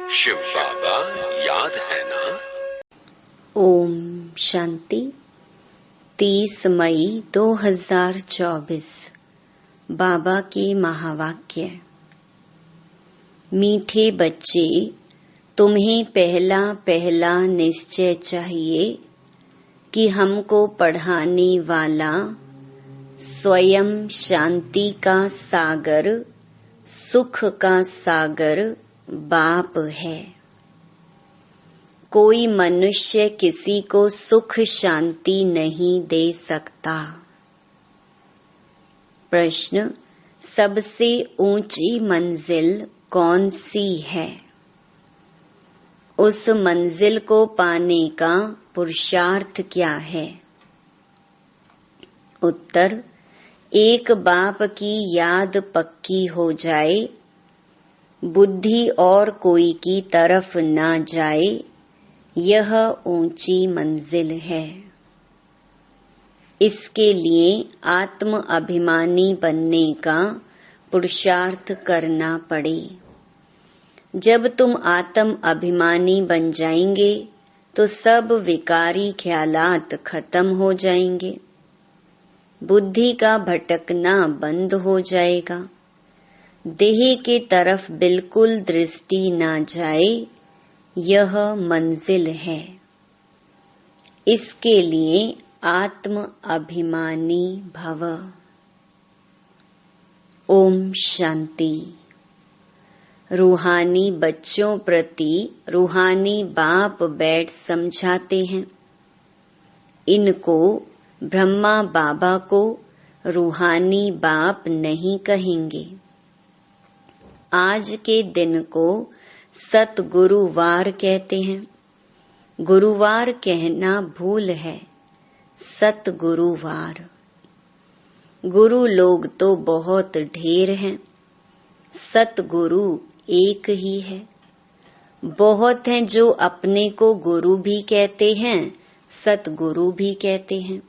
शिव बाबा याद है ना। ओम शांति। 30 मई 2024 बाबा के महावाक्य। मीठे बच्चे, तुम्हें पहला पहला निश्चय चाहिए कि हमको पढ़ाने वाला स्वयं शांति का सागर, सुख का सागर बाप है। कोई मनुष्य किसी को सुख शांति नहीं दे सकता। प्रश्न, सबसे ऊंची मंजिल कौन सी है? उस मंजिल को पाने का पुरुषार्थ क्या है? उत्तर, एक बाप की याद पक्की हो जाए, बुद्धि और कोई की तरफ ना जाए, यह ऊंची मंजिल है। इसके लिए आत्म अभिमानी बनने का पुरुषार्थ करना पड़े। जब तुम आत्म अभिमानी बन जाएंगे तो सब विकारी ख्यालात खत्म हो जाएंगे, बुद्धि का भटकना बंद हो जाएगा, देह के तरफ बिल्कुल दृष्टि ना जाए, यह मंजिल है। इसके लिए आत्म अभिमानी भव। ओम शांति। रूहानी बच्चों प्रति रूहानी बाप बैठ समझाते हैं। इनको ब्रह्मा बाबा को रूहानी बाप नहीं कहेंगे। आज के दिन को सतगुरुवार कहते हैं। गुरुवार कहना भूल है, सतगुरुवार। गुरु लोग तो बहुत ढेर हैं, सतगुरु एक ही है। बहुत हैं जो अपने को गुरु भी कहते हैं, सतगुरु भी कहते हैं।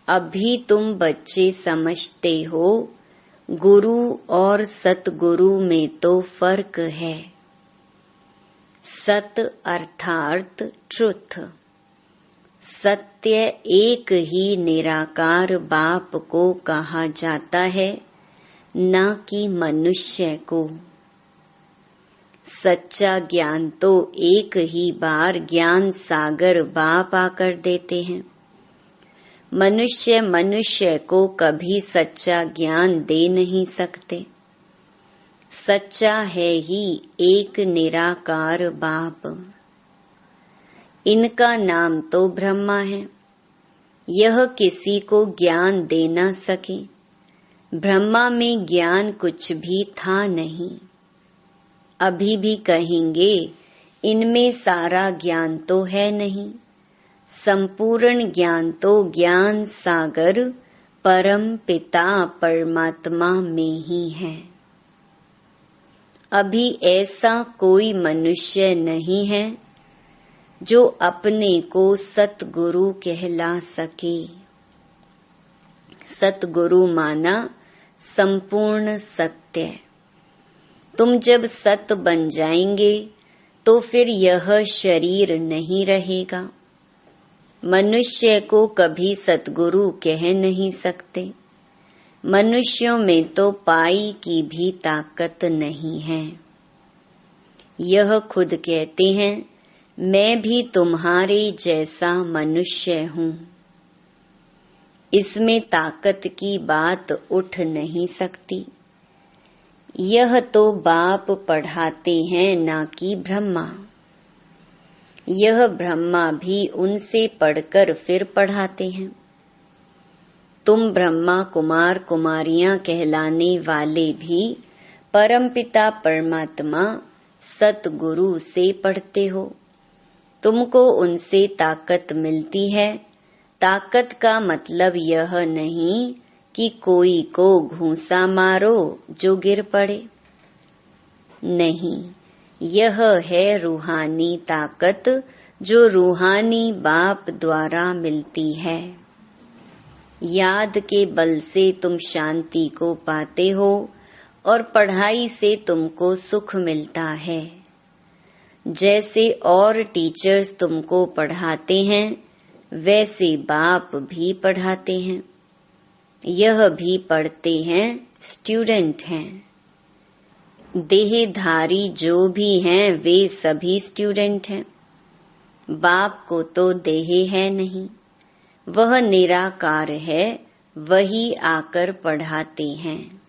अभी तुम बच्चे समझते हो, गुरु और सतगुरु में तो फर्क है। सत अर्थात ट्रुथ, सत्य एक ही निराकार बाप को कहा जाता है, न कि मनुष्य को। सच्चा ज्ञान तो एक ही बार ज्ञान सागर बाप आकर देते हैं। मनुष्य को कभी सच्चा ज्ञान दे नहीं सकते। सच्चा है ही एक निराकार बाप। इनका नाम तो ब्रह्मा है। यह किसी को ज्ञान दे न सके। ब्रह्मा में ज्ञान कुछ भी था नहीं। अभी भी कहेंगे इनमें सारा ज्ञान तो है नहीं। संपूर्ण ज्ञान तो ज्ञान सागर परम पिता परमात्मा में ही है। अभी ऐसा कोई मनुष्य नहीं है जो अपने को सतगुरु कहला सके। सतगुरु माना संपूर्ण सत्य। तुम जब सत बन जाएंगे तो फिर यह शरीर नहीं रहेगा। मनुष्य को कभी सतगुरु कह नहीं सकते। मनुष्यों में तो पाई की भी ताकत नहीं है। यह खुद कहते हैं, मैं भी तुम्हारे जैसा मनुष्य हूँ। इसमें ताकत की बात उठ नहीं सकती। यह तो बाप पढ़ाते हैं, ना कि ब्रह्मा। यह ब्रह्मा भी उनसे पढ़कर फिर पढ़ाते हैं। तुम ब्रह्मा कुमार कुमारियां कहलाने वाले भी परमपिता परमात्मा सतगुरु से पढ़ते हो। तुमको उनसे ताकत मिलती है। ताकत का मतलब यह नहीं कि कोई को घूंसा मारो जो गिर पड़े। नहीं, यह है रूहानी ताकत जो रूहानी बाप द्वारा मिलती है। याद के बल से तुम शांति को पाते हो और पढ़ाई से तुमको सुख मिलता है। जैसे और टीचर्स तुमको पढ़ाते हैं वैसे बाप भी पढ़ाते हैं। यह भी पढ़ते हैं, स्टूडेंट हैं। देहधारी जो भी हैं वे सभी स्टूडेंट हैं। बाप को तो देह है नहीं, वह निराकार है, वही आकर पढ़ाते हैं।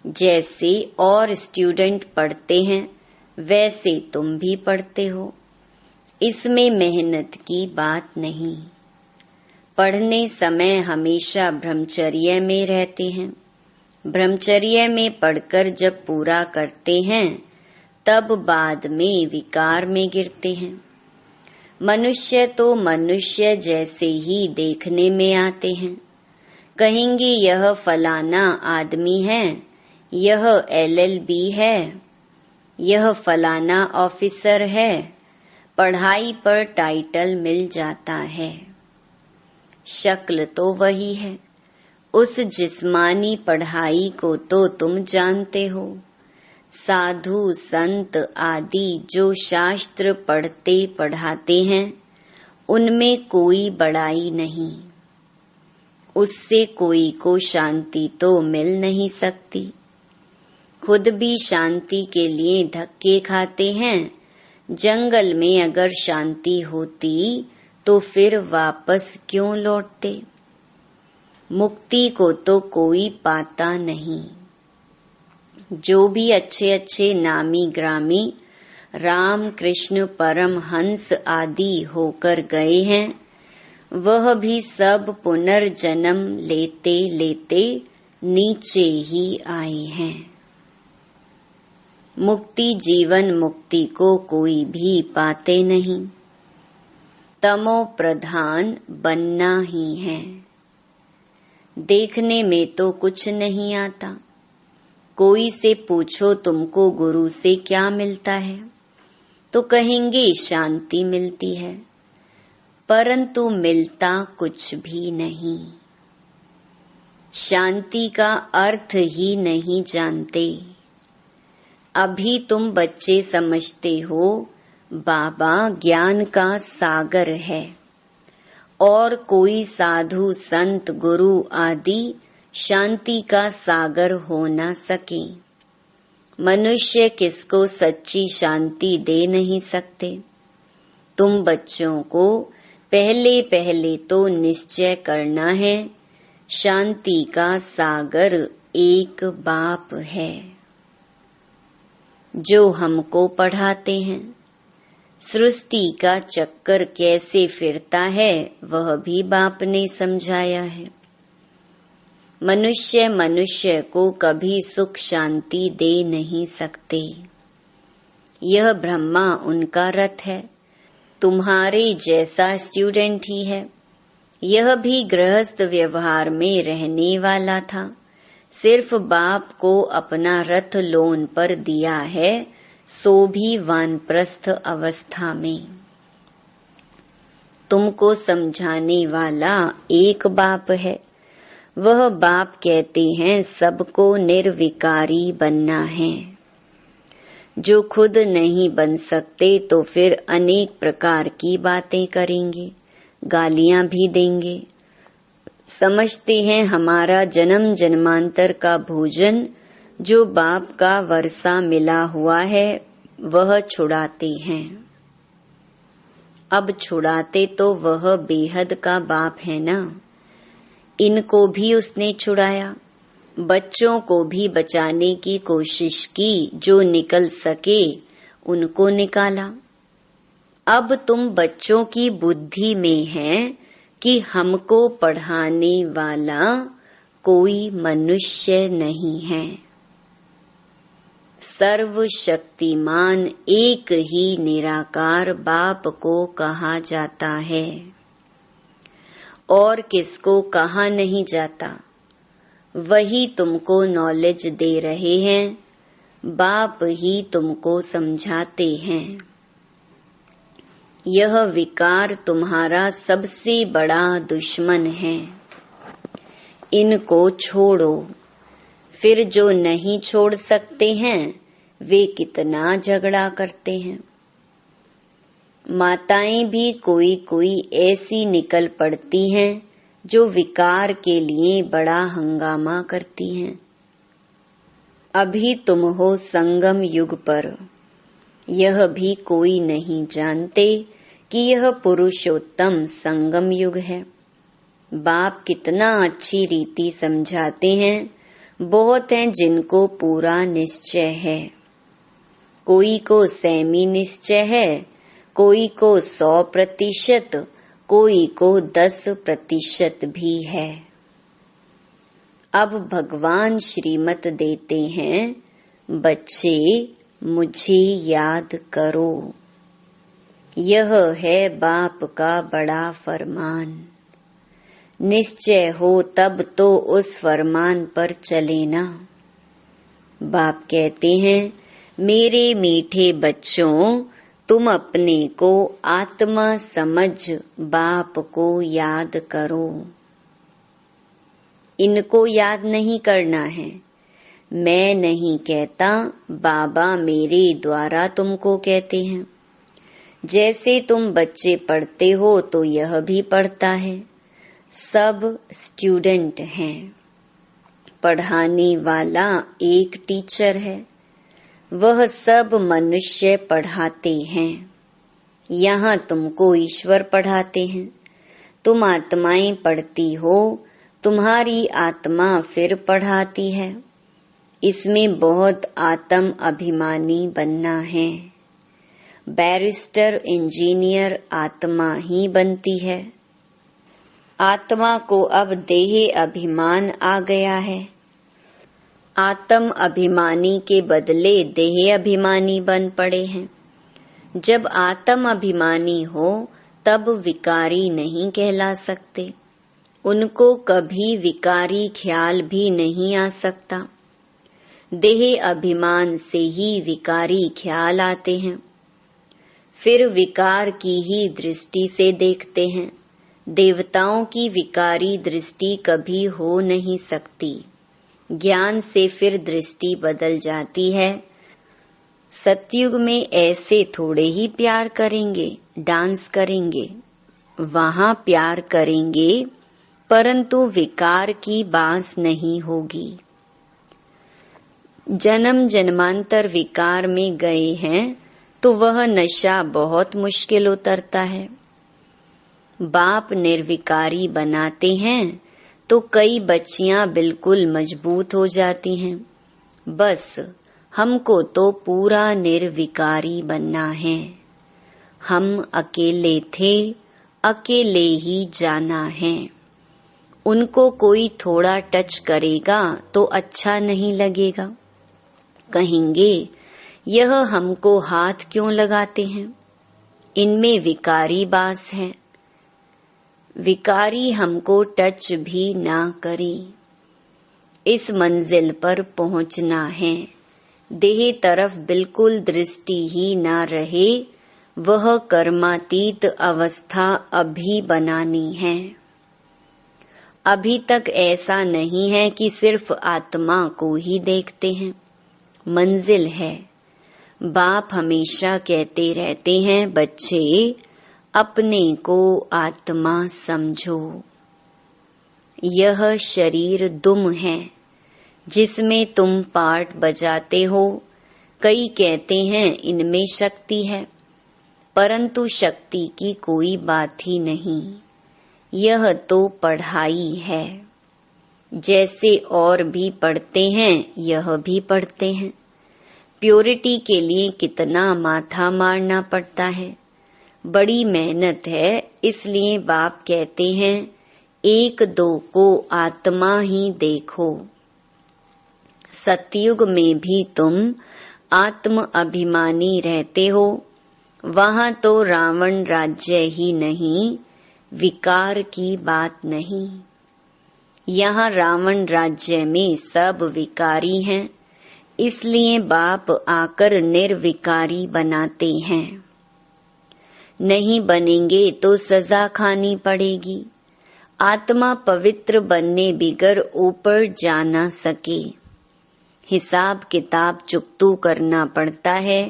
जैसे और स्टूडेंट पढ़ते हैं वैसे तुम भी पढ़ते हो। इसमें मेहनत की बात नहीं। पढ़ने समय हमेशा ब्रह्मचर्य में रहते हैं। ब्रह्मचर्य में पढ़कर जब पूरा करते हैं तब बाद में विकार में गिरते हैं। मनुष्य तो मनुष्य जैसे ही देखने में आते हैं। कहेंगे यह फलाना आदमी है, यह LLB है, यह फलाना ऑफिसर है। पढ़ाई पर टाइटल मिल जाता है, शक्ल तो वही है। उस जिस्मानी पढ़ाई को तो तुम जानते हो। साधु संत आदि जो शास्त्र पढ़ते पढ़ाते हैं उनमें कोई बड़ाई नहीं। उससे कोई को शांति तो मिल नहीं सकती। खुद भी शांति के लिए धक्के खाते हैं। जंगल में अगर शांति होती तो फिर वापस क्यों लौटते। मुक्ति को तो कोई पाता नहीं। जो भी अच्छे अच्छे नामी ग्रामी राम कृष्ण परमहंस आदि होकर गए हैं वह भी सब पुनर्जन्म लेते लेते नीचे ही आए हैं। मुक्ति जीवन मुक्ति को कोई भी पाते नहीं। तमो प्रधान बनना ही है। देखने में तो कुछ नहीं आता। कोई से पूछो तुमको गुरु से क्या मिलता है तो कहेंगे शांति मिलती है, परंतु मिलता कुछ भी नहीं। शांति का अर्थ ही नहीं जानते। अभी तुम बच्चे समझते हो बाबा ज्ञान का सागर है और कोई साधु संत गुरु आदि शांति का सागर हो न सके। मनुष्य किसको सच्ची शांति दे नहीं सकते। तुम बच्चों को पहले पहले तो निश्चय करना है, शांति का सागर एक बाप है जो हमको पढ़ाते हैं। सृष्टि का चक्कर कैसे फिरता है वह भी बाप ने समझाया है। मनुष्य मनुष्य को कभी सुख शांति दे नहीं सकते। यह ब्रह्मा उनका रथ है, तुम्हारे जैसा स्टूडेंट ही है। यह भी गृहस्थ व्यवहार में रहने वाला था, सिर्फ बाप को अपना रथ लोन पर दिया है, सो भी वानप्रस्थ अवस्था में। तुमको समझाने वाला एक बाप है। वह बाप कहते हैं सबको निर्विकारी बनना है। जो खुद नहीं बन सकते तो फिर अनेक प्रकार की बातें करेंगे, गालियां भी देंगे। समझते हैं हमारा जन्म जन्मांतर का भोजन जो बाप का वर्षा मिला हुआ है वह छुड़ाते हैं। अब छुड़ाते तो वह बेहद का बाप है ना। इनको भी उसने छुड़ाया, बच्चों को भी बचाने की कोशिश की, जो निकल सके उनको निकाला। अब तुम बच्चों की बुद्धि में है कि हमको पढ़ाने वाला कोई मनुष्य नहीं है। सर्वशक्तिमान एक ही निराकार बाप को कहा जाता है और किसको कहा नहीं जाता। वही तुमको नॉलेज दे रहे हैं, बाप ही तुमको समझाते हैं। यह विकार तुम्हारा सबसे बड़ा दुश्मन है। इनको छोड़ो। फिर जो नहीं छोड़ सकते हैं वे कितना झगड़ा करते हैं। माताएं भी कोई कोई ऐसी निकल पड़ती हैं जो विकार के लिए बड़ा हंगामा करती हैं। अभी तुम हो संगम युग पर, यह भी कोई नहीं जानते कि यह पुरुषोत्तम संगम युग है। बाप कितना अच्छी रीति समझाते हैं। बहुत हैं जिनको पूरा निश्चय है, कोई को सेमी निश्चय है, कोई को 100%, कोई को 10% भी है। अब भगवान श्रीमत देते हैं, बच्चे मुझे याद करो। यह है बाप का बड़ा फरमान। निश्चय हो तब तो उस फरमान पर चले ना। बाप कहते हैं, मेरे मीठे बच्चों, तुम अपने को आत्मा समझ बाप को याद करो। इनको याद नहीं करना है। मैं नहीं कहता, बाबा मेरे द्वारा तुमको कहते हैं। जैसे तुम बच्चे पढ़ते हो तो यह भी पढ़ता है। सब स्टूडेंट हैं। पढ़ाने वाला एक टीचर है। वह सब मनुष्य पढ़ाते हैं। यहाँ तुमको ईश्वर पढ़ाते हैं। तुम आत्माएं पढ़ती हो, तुम्हारी आत्मा फिर पढ़ाती है। इसमें बहुत आत्म अभिमानी बनना है। बैरिस्टर, इंजीनियर आत्मा ही बनती है। आत्मा को अब देह अभिमान आ गया है। आत्म अभिमानी के बदले देह अभिमानी बन पड़े हैं। जब आत्म अभिमानी हो तब विकारी नहीं कहला सकते। उनको कभी विकारी ख्याल भी नहीं आ सकता। देह अभिमान से ही विकारी ख्याल आते हैं। फिर विकार की ही दृष्टि से देखते हैं। देवताओं की विकारी दृष्टि कभी हो नहीं सकती। ज्ञान से फिर दृष्टि बदल जाती है। सतयुग में ऐसे थोड़े ही प्यार करेंगे, डांस करेंगे। वहाँ प्यार करेंगे, परंतु विकार की बांस नहीं होगी। जन्म जन्मांतर विकार में गए हैं तो वह नशा बहुत मुश्किल उतरता है। बाप निर्विकारी बनाते हैं तो कई बच्चियां बिल्कुल मजबूत हो जाती हैं। बस हमको तो पूरा निर्विकारी बनना है। हम अकेले थे, अकेले ही जाना है। उनको कोई थोड़ा टच करेगा तो अच्छा नहीं लगेगा। कहेंगे, यह हमको हाथ क्यों लगाते हैं? इनमें विकारी बास है। विकारी हमको टच भी ना करे। इस मंजिल पर पहुंचना है। देह तरफ बिल्कुल दृष्टि ही ना रहे। वह कर्मातीत अवस्था अभी बनानी है। अभी तक ऐसा नहीं है कि सिर्फ आत्मा को ही देखते हैं। मंजिल है। बाप हमेशा कहते रहते हैं, बच्चे अपने को आत्मा समझो। यह शरीर दुम है जिसमें तुम पार्ट बजाते हो। कई कहते हैं इनमें शक्ति है, परंतु शक्ति की कोई बात ही नहीं। यह तो पढ़ाई है। जैसे और भी पढ़ते हैं यह भी पढ़ते हैं। प्योरिटी के लिए कितना माथा मारना पड़ता है। बड़ी मेहनत है। इसलिए बाप कहते हैं, एक दो को आत्मा ही देखो। सतयुग में भी तुम आत्म अभिमानी रहते हो। वहाँ तो रावण राज्य ही नहीं, विकार की बात नहीं। यहाँ रावण राज्य में सब विकारी हैं। इसलिए बाप आकर निर्विकारी बनाते हैं। नहीं बनेंगे तो सजा खानी पड़ेगी। आत्मा पवित्र बनने बिगर ऊपर जा न सके। हिसाब किताब चुकतू करना पड़ता है।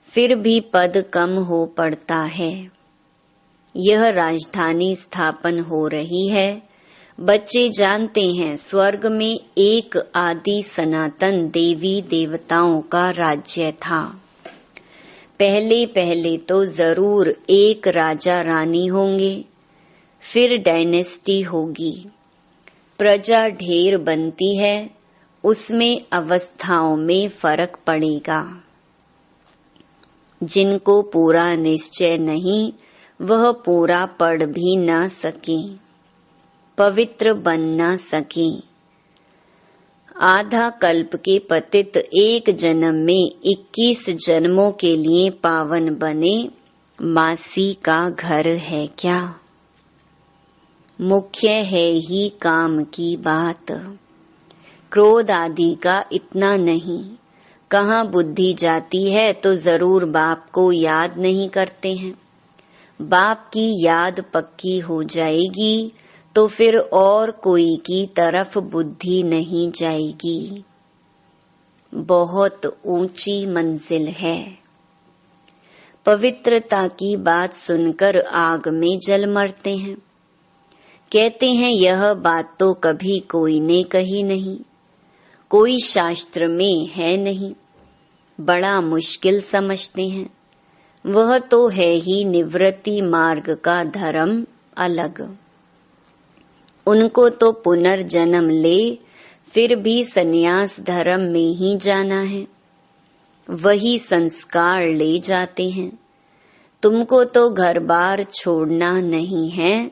फिर भी पद कम हो पड़ता है। यह राजधानी स्थापन हो रही है। बच्चे जानते हैं स्वर्ग में एक आदि सनातन देवी देवताओं का राज्य था। पहले पहले तो जरूर एक राजा रानी होंगे, फिर डायनेस्टी होगी। प्रजा ढेर बनती है, उसमें अवस्थाओं में फर्क पड़ेगा। जिनको पूरा निश्चय नहीं, वह पूरा पढ़ भी न सके, पवित्र बन न सके। आधा कल्प के पतित एक जन्म में 21 जन्मों के लिए पावन बने, मासी का घर है क्या? मुख्य है ही काम की बात। क्रोध आदि का इतना नहीं। कहाँ बुद्धि जाती है तो जरूर बाप को याद नहीं करते हैं। बाप की याद पक्की हो जाएगी तो फिर और कोई की तरफ बुद्धि नहीं जाएगी। बहुत ऊंची मंजिल है। पवित्रता की बात सुनकर आग में जल मरते हैं। कहते हैं यह बात तो कभी कोई ने कही नहीं, कोई शास्त्र में है नहीं। बड़ा मुश्किल समझते हैं। वह तो है ही निवृत्ति मार्ग का धर्म अलग। उनको तो पुनर्जन्म ले फिर भी सन्यास धर्म में ही जाना है। वही संस्कार ले जाते हैं। तुमको तो घर बार छोड़ना नहीं है,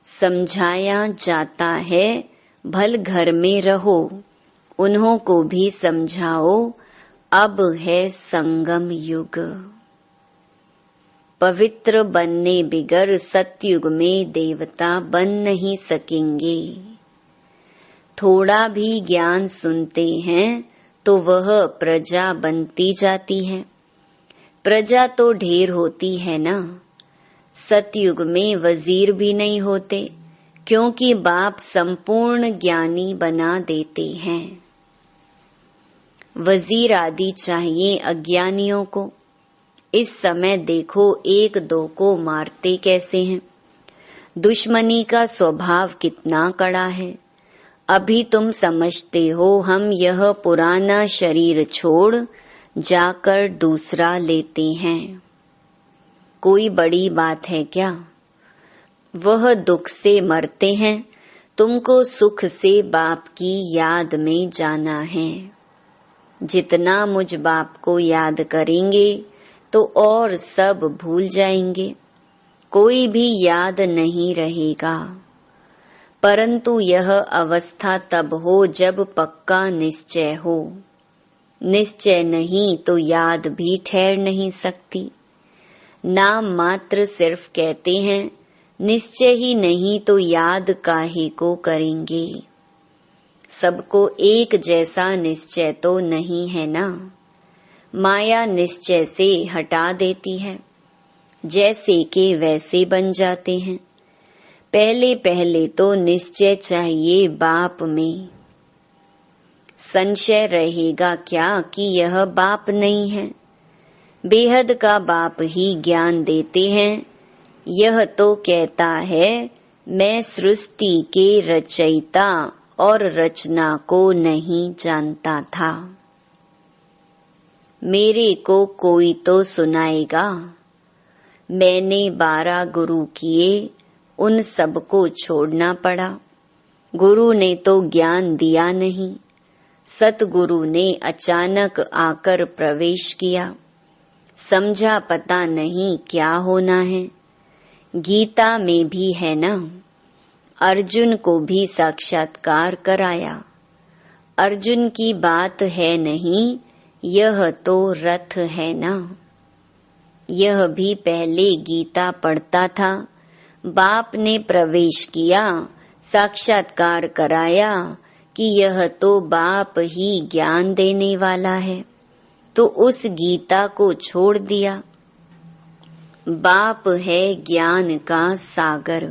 समझाया जाता है भल घर में रहो। उन्हों को भी समझाओ, अब है संगम युग। पवित्र बनने बिगर सतयुग में देवता बन नहीं सकेंगे। थोड़ा भी ज्ञान सुनते हैं तो वह प्रजा बनती जाती है। प्रजा तो ढेर होती है ना। सतयुग में वजीर भी नहीं होते, क्योंकि बाप संपूर्ण ज्ञानी बना देते हैं। वजीर आदि चाहिए अज्ञानियों को। इस समय देखो एक दो को मारते कैसे हैं। दुश्मनी का स्वभाव कितना कड़ा है। अभी तुम समझते हो हम यह पुराना शरीर छोड़ जाकर दूसरा लेते हैं। कोई बड़ी बात है क्या? वह दुख से मरते हैं, तुमको सुख से बाप की याद में जाना है। जितना मुझ बाप को याद करेंगे तो और सब भूल जाएंगे, कोई भी याद नहीं रहेगा। परंतु यह अवस्था तब हो जब पक्का निश्चय हो। निश्चय नहीं तो याद भी ठहर नहीं सकती। नाम मात्र सिर्फ कहते हैं, निश्चय ही नहीं तो याद काहे को करेंगे। सबको एक जैसा निश्चय तो नहीं है ना। माया निश्चय से हटा देती है, जैसे के वैसे बन जाते हैं। पहले पहले तो निश्चय चाहिए बाप में। संशय रहेगा क्या कि यह बाप नहीं है। बेहद का बाप ही ज्ञान देते हैं। यह तो कहता है मैं सृष्टि के रचयिता और रचना को नहीं जानता था। मेरे को कोई तो सुनाएगा। मैंने 12 गुरु किए, उन सबको छोड़ना पड़ा। गुरु ने तो ज्ञान दिया नहीं, सतगुरु ने अचानक आकर प्रवेश किया। समझा पता नहीं क्या होना है। गीता में भी है ना, अर्जुन को भी साक्षात्कार कराया। अर्जुन की बात है नहीं, यह तो रथ है ना। यह भी पहले गीता पढ़ता था। बाप ने प्रवेश किया, साक्षात्कार कराया कि यह तो बाप ही ज्ञान देने वाला है, तो उस गीता को छोड़ दिया। बाप है ज्ञान का सागर।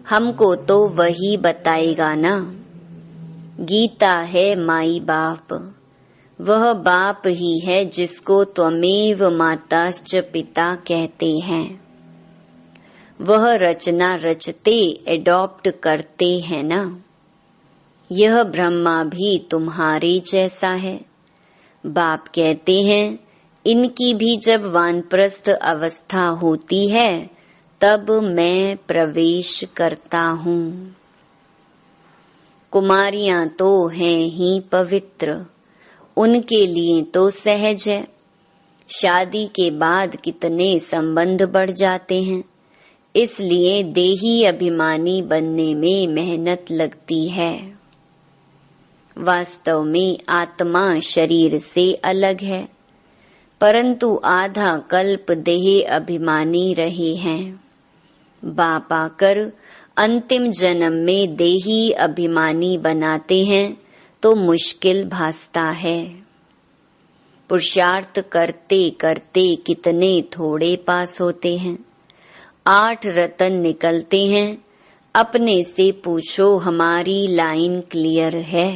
हमको तो वही बताएगा ना। गीता है माई बाप, वह बाप ही है जिसको त्वमेव माताश्च पिता कहते हैं। वह रचना रचते एडॉप्ट करते हैं ना। यह ब्रह्मा भी तुम्हारे जैसा है। बाप कहते हैं इनकी भी जब वानप्रस्थ अवस्था होती है तब मैं प्रवेश करता हूँ। कुमारियां तो हैं ही पवित्र, उनके लिए तो सहज है। शादी के बाद कितने संबंध बढ़ जाते हैं, इसलिए देही अभिमानी बनने में मेहनत लगती है। वास्तव में आत्मा शरीर से अलग है, परंतु आधा कल्प देह अभिमानी रहे हैं। बाप आकर अंतिम जन्म में देही अभिमानी बनाते हैं तो मुश्किल भासता है। पुरुषार्थ करते करते कितने थोड़े पास होते हैं। 8 रतन निकलते हैं। अपने से पूछो हमारी लाइन क्लियर है।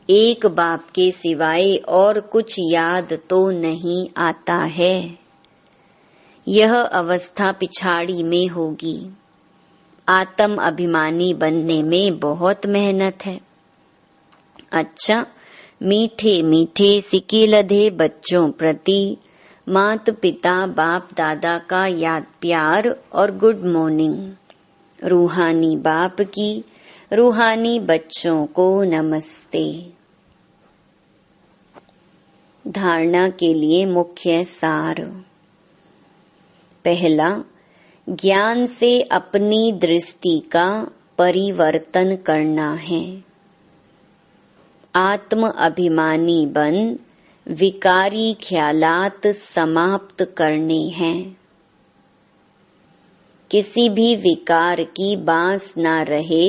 एक बाप के सिवाय और कुछ याद तो नहीं आता है। यह अवस्था पिछाड़ी में होगी। आत्म अभिमानी बनने में बहुत मेहनत है। अच्छा, मीठे मीठे सिके लधे बच्चों प्रति माता पिता बाप दादा का याद प्यार और गुड मॉर्निंग। रूहानी बाप की रूहानी बच्चों को नमस्ते। धारणा के लिए मुख्य सार। पहला, ज्ञान से अपनी दृष्टि का परिवर्तन करना है। आत्म अभिमानी बन विकारी ख्यालात समाप्त करने हैं। किसी भी विकार की बांस ना रहे,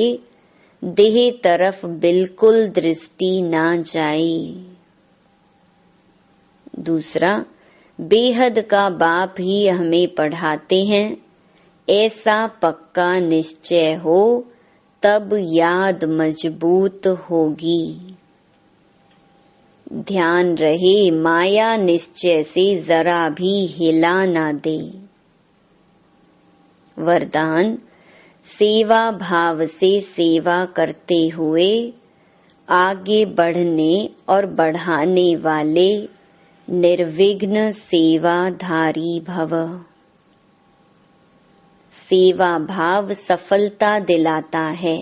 देह तरफ बिल्कुल दृष्टि ना जाए। दूसरा, बेहद का बाप ही हमें पढ़ाते हैं। ऐसा पक्का निश्चय हो तब याद मजबूत होगी। ध्यान रहे माया निश्चय से जरा भी हिला ना दे। वरदान, सेवा भाव से सेवा करते हुए आगे बढ़ने और बढ़ाने वाले निर्विघ्न सेवाधारी भव। सेवा भाव सफलता दिलाता है।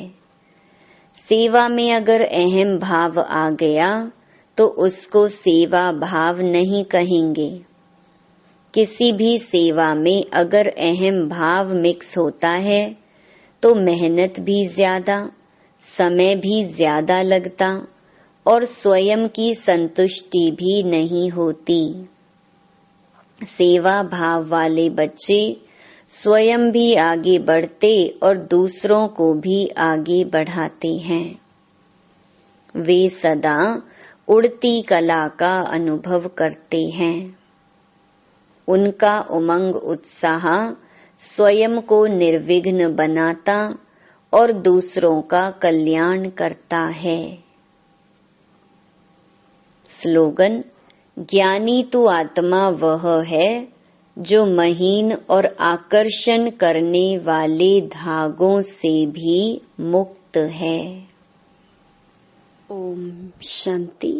सेवा में अगर अहम भाव आ गया तो उसको सेवा भाव नहीं कहेंगे। किसी भी सेवा में अगर अहम भाव मिक्स होता है तो मेहनत भी ज्यादा, समय भी ज्यादा लगता और स्वयं की संतुष्टि भी नहीं होती। सेवा भाव वाले बच्चे स्वयं भी आगे बढ़ते और दूसरों को भी आगे बढ़ाते हैं। वे सदा उड़ती कला का अनुभव करते हैं। उनका उमंग उत्साह स्वयं को निर्विघ्न बनाता और दूसरों का कल्याण करता है। स्लोगन, ज्ञानी तो आत्मा वह है जो महीन और आकर्षण करने वाले धागों से भी मुक्त है। ओम शांति।